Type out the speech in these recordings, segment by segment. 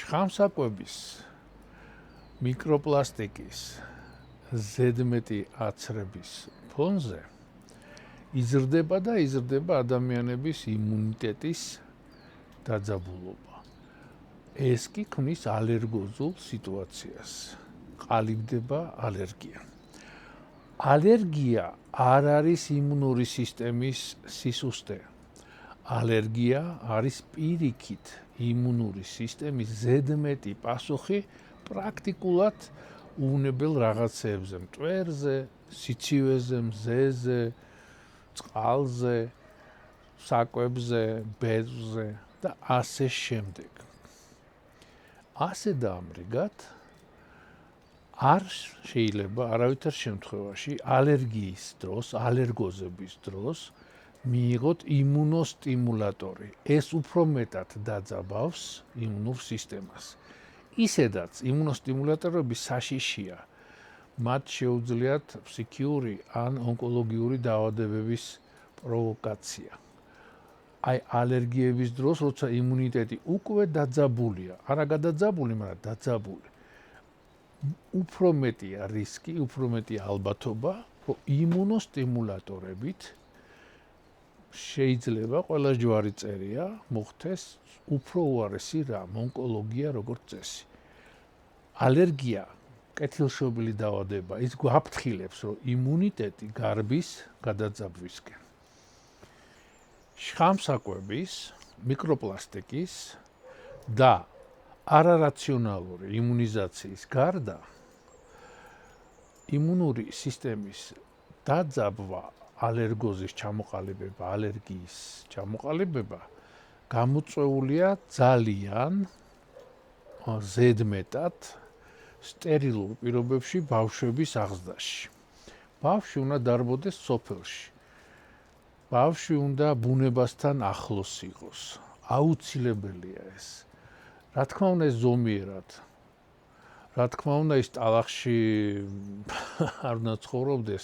შხამსაკვების მიკროპლასტიკის ზედმეტი აცრების ფონზე იზრდება და იზრდება ადამიანების იმუნიტეტის დაძაბულობა. ეს კი ქმნის ალერგოზულ სიტუაციას. ყალიბდება ალერგია. ალერგია არ არის იმუნური სისტემის სისუსტე. ალერგია არის პირიქით იმუნური სისტემის ზედმეტი პასუხი პრაქტიკულად უვნებელ რაღაცეებზე, მტვერზე, სიცივეზე, მზეზე, წყალზე, საკვებზე, ბეწვზე და ასე შემდეგ. ასე დაამრიგად არ შეიძლება არავითარ შემთხვევაში ალერგიის დროს, ალერგოზების დროს მიიღოთ იმუნოსტიმულატორი. ეს უფრო მეტად დაძაბავს იმუნურ სისტემას. ისედაც იმუნოსტიმულატორები საშიშია. მათ შეუძლიათ ფსიქიური ან ონკოლოგიური დაავადებების პროვოკაცია. აი ალერგიების დროს, როცა იმუნიტეტი უკვე დაძაბულია, არა გადაძაბული, მაგრამ დაძაბული. უფრო მეტია რისკი, უფრო მეტია ალბათობა, რომ იმუნოსტიმულატორებით შეიძლება ყველა ჯვარი წერია მოხდეს უფრო უარესი რამ, ონკოლოგია როგორც წესი. ალერგია კეთილშობილი დაავადება, ის გვაფრთხილებს, რომ იმუნიტეტი გარბის გადაძაბვისკენ. შხამსაკვების, მიკროპლასტიკის და არარაციონალური იმუნიზაციის გარდა იმუნური სისტემის დაძაბვა, ალერგოზის ჩამოყალიბება, ალერგიის ჩამოყალიბება გამოწვეულია ძალიან ზედმეტად სტერილურ პირობებში ბავშვების აღზრდაში. ბავშვი უნდა დარბოდეს სოფელში. ბავშვი უნდა ბუნებასთან ახლოს იყოს. აუცილებელია ეს. რა თქმა უნდა, ზომიერად. რა თქმა უნდა, ის ტალახში არ უნდა ცხოვრობდეს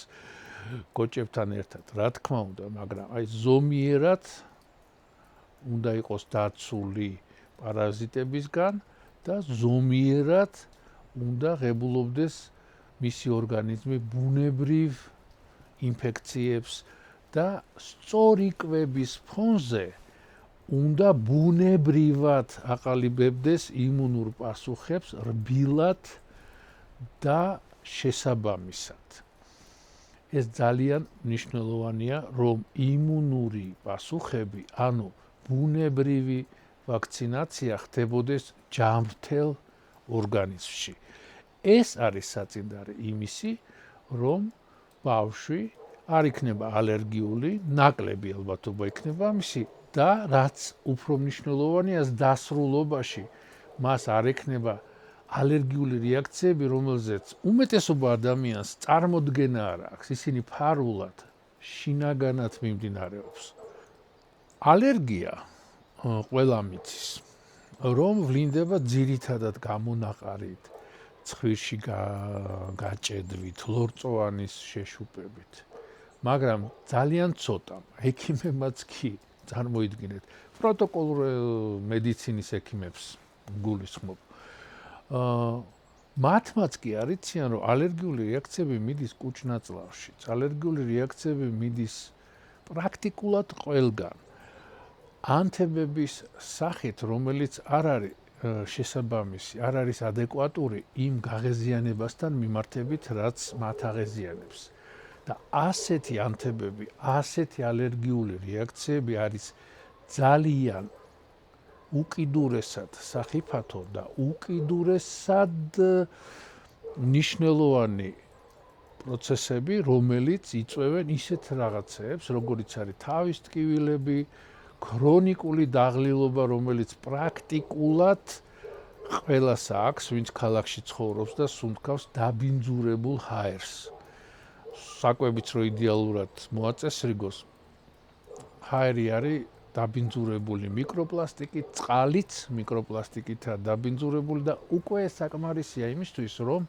კოჭებთან ერთად. რა თქმა უნდა, მაგრამ აი ზომიერად უნდა იყოს დაცული პარაზიტებისგან და ზომიერად უნდა ღებულობდეს მისი ორგანიზმი ბუნებრივ ინფექციებს და სწორი კვების ფონზე უნდა ბუნებრივად აყალიბებდეს იმუნურ პასუხებს რბილად და შესაბამისად. ეს ძალიან მნიშვნელოვანია, რომ იმუნური პასუხები, ანუ ბუნებრივი ვაქცინაცია ხდებოდეს ჯანმრთელ ორგანიზმში. ეს არის საწინდარი იმისი, რომ ბავშვი არ იქნება ალერგიული, ნაკლები ალბათობა იქნება მისი და რაც უფრო მნიშვნელოვანია, დასრულობაში მას არ ექნება ალერგიული რეაქციები, რომელზეც უმეტესობა ადამიანს წარმოდგენა არ აქვს, ისინი ფარულად, შინაგანად მიმდინარეობს. ალერგია ყველა მიცის, რომ ვლინდება ძირითადად გამონაყარით, ცხვირში გაჭედვით, ლორწოვანის შეშუპებით. მაგრამ ძალიან ცოტა, ექიმებმაც კი წარმოიდგინეთ, პროტოკოლურ მედიცინის ექიმებს გულისხმობ. მათმაც კი არიციან, რომ ალერგიული რეაქციები მიდის კუჭ-ნაწლავშიც, ალერგიული რეაქციები მიდის პრაქტიკულად ყველგან. ანთებების სახით, რომელიც არ არის შესაბამისი, არ არის ადეკვატური იმ გაღეზიანებასთან მიმართებით, რაც მათ აღეზიანებს. და ასეთი ანთებები, ასეთი ალერგიული რეაქციები არის ძალიან უკიდურესად სახიფათო და უკიდურესად მნიშვნელოვანი პროცესები, რომელიც იწვევენ ისეთ რაღაცებს, როგორიც არის თავის ტკივილები, ქრონიკული დაღლილობა, რომელიც პრაქტიკულად ყველას აქვს, ვინც ქალაქში ცხოვრობს და სუნთქავს დაბინძურებულ ჰაერს. საკვებიც რო იდეალურად მოაწესრიგოს, ჰაერი არის დაბინძურებული მიკროპლასტიკით, წყალიც მიკროპლასტიკითაა დაბინძურებული და უკვე საკმარისია იმისთვის, რომ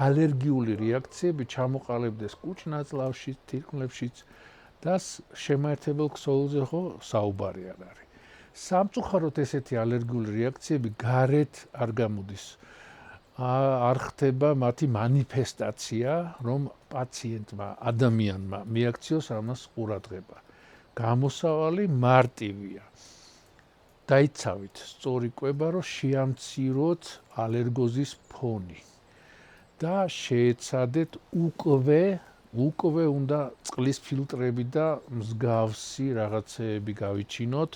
ალერგიული რეაქციები ჩამოყალიბდეს კუჭ-ნაწლავში, თირკმლებშიც და შემაერთებელ ქსოვილზე ხო საუბარი არ არის. სამწუხაროდ ესეთი ალერგიული რეაქციები გარეთ არ გამოდის. არ ხდება მათი მანიფესტაცია, რომ პაციენტმა, ადამიანმა მიაქციოს ამას ყურადღება. გამოსავალი მარტივია. დაიცავით სწორი კვება, რომ შეამციროთ ალერგოზის ფონი და შეეცადეთ უკვე უნდა წყლის ფილტრები და მსგავსი რაღაცეები გავიჩინოთ,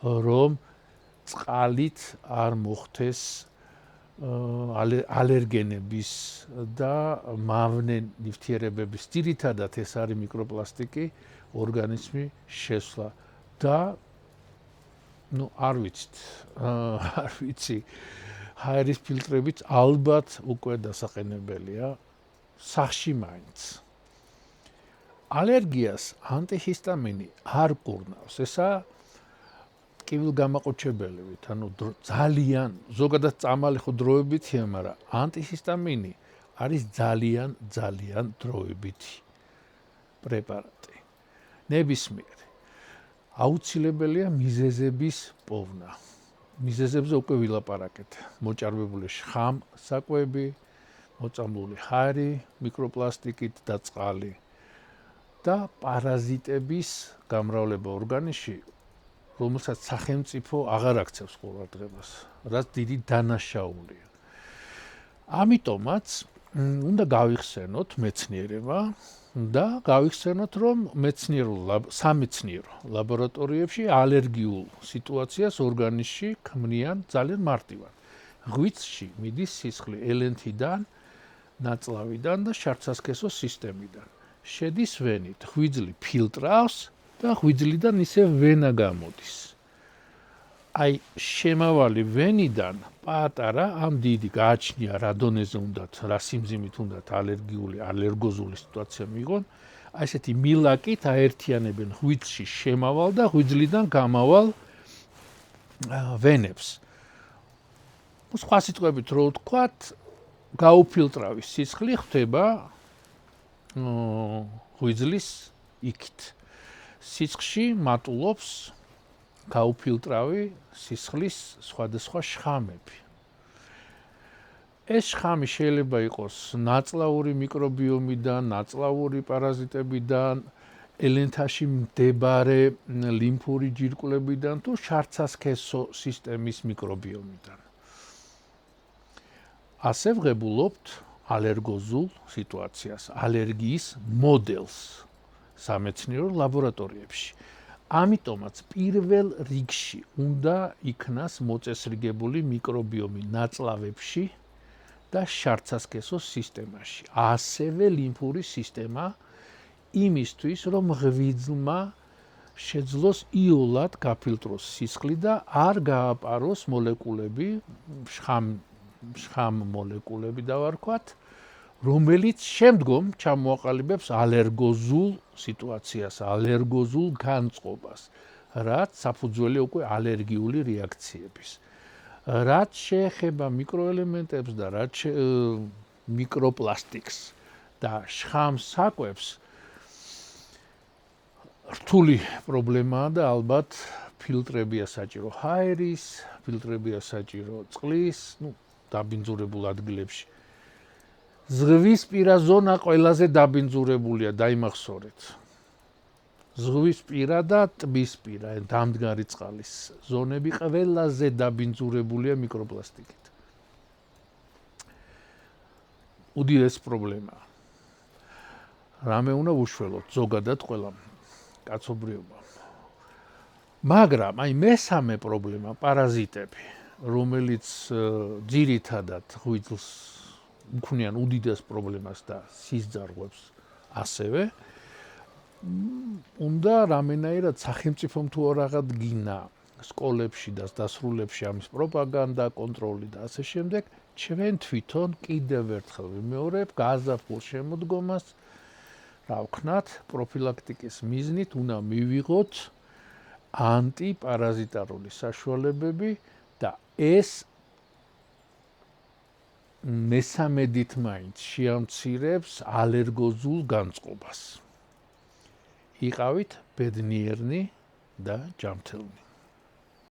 რომ წყალით არ მოხდეს ალერგენების და მავნე ნივთიერებების, ძირითადად ეს არის მიკროპლასტიკი, ორგანიზმი შესვლა და არ ვიცი, ჰაერის ფილტრებიც ალბათ უკვე დასაყენებელია სახში მაინც. ალერგიას ანტიჰისტამინი არ კურნავს. ესა ტკივილგამაყუჩებელებით, ძალიან ზოგადად წამალი ხო დროებითია, მაგრამ ანტიჰისტამინი არის ძალიან დროებითი პრეპარატი. ნებისმიერი აუცილებელია მიზეზების პოვნა. მიზეზებზე უკვე ვილაპარაკეთ. მოჭარბებული შხამ საკვები, მოწამლული ჰარი, მიკროპლასტიკით და წყალი და პარაზიტების გამრავლება ორგანიზმში, რომელსაც სახელმწიფო აღარ აქცევს ყურადღებას, რაც დიდი დანაშაულია. ამიტომაც უნდა გავიხსენოთ მეცნიერება და გავიხსენოთ, რომ სამეცნიერო ლაბორატორიებში ალერგიულ სიტუაციას ორგანიზმში ქმნიან ძალიან მარტივად. ღვიძლში მიდის სისხლი ელენთიდან, ნაწლავიდან და შარცასქესო სისტემიდან. შედის ვენით, ღვიძლი ფილტრავს და ღვიძლიდან ისე ვენა გამოდის. აი შემავალი ვენიდან პატარა ამ დიდი გააჩნია რა დონეზე უნდათ, რა სიმძიმით უნდათ ალერგოზული სიტუაცია მიიღონ, აი ესეთი მილაკით აერთიანებენ ღვიძლში შემავალ და ღვიძლიდან გამავალ ვენებს. სხვა სიტყვებით რო ვთქვათ, გაუფილტრავი სისხლი ხდება ღვიძლის იქით. სისხლში მატულობს გაუფილტრავი სისხლის სხვადასხვა შხამები. ეს შხამი შეიძლება იყოს ნაწლავური მიკრობიომიდან, ნაწლავური პარაზიტებიდან, ელენთაში მდებარე ლიმფური ჯირკვლებიდან თუ შარცასქესო სისტემის მიკრობიომიდან. ასე ვღებულობთ ალერგოზულ სიტუაციას, ალერგიის მოდელს სამეცნიერო ლაბორატორიებში. ამიტომაც პირველ რიგში უნდა იქნას მოწესრიგებული მიკრობიომი ნაწლავებში და შარცასქესო სისტემაში, ასევე ლიმფური სისტემა იმისთვის, რომ ღვიძლმა შეძლოს იოლად გაფილტროს სისხლი და არ გააპაროს მოლეკულები, შხამ მოლეკულები დავარქვათ, რომელიც შემდგომ ჩამოაყალიბებს ალერგოზულ სიტუაციას, ალერგოზულ განწყობას, რაც საფუძველია უკვე ალერგიული რეაქციების. რაც შეეხება მიკროელემენტებს და რაც მიკროპლასტიკს და შხამს საკვებს, რთული პრობლემაა და ალბათ ფილტრებია საჭირო ჰაერის, ფილტრებია საჭირო წყლის, დაბინძურებულ ადგილებში. ზღვისპირა ზონა ყველაზე დაბინძურებულია, დაიმახსოვრეთ. ზღვისპირა და ტბისპირა, დამდგარი წყალის ზონები ყველაზე დაბინძურებულია მიკროპლასტიკით. უდიდეს პრობლემაა. რამე უნდა უშველოთ ზოგადად ყველამ კაცობრიობამ. მაგრამ აი მესამე პრობლემა პარაზიტები, რომელიც ძირითადად ღვიძლს უქმნიან უდიდეს პრობლემას და სისძარღვებს ასევე, უნდა რამენაირად სახელმწიფომ თუ რაღაც გინა სკოლებში და დასრულებში ამის პროპაგანდა, კონტროლი და ასე შემდეგ, ჩვენ თვითონ კიდევ ერთხელ ვიმეორებ გაზაფხულ შემოდგომას, რა ვქნათ, პროფილაქტიკის მიზნით უნდა მივიღოთ ანტიპარაზიტარული საშუალებები და ეს მესამედით მაინც შეამცირებს ალერგოზულ განწყობას. იყავით ბედნიერნი და ჯანმრთელნი.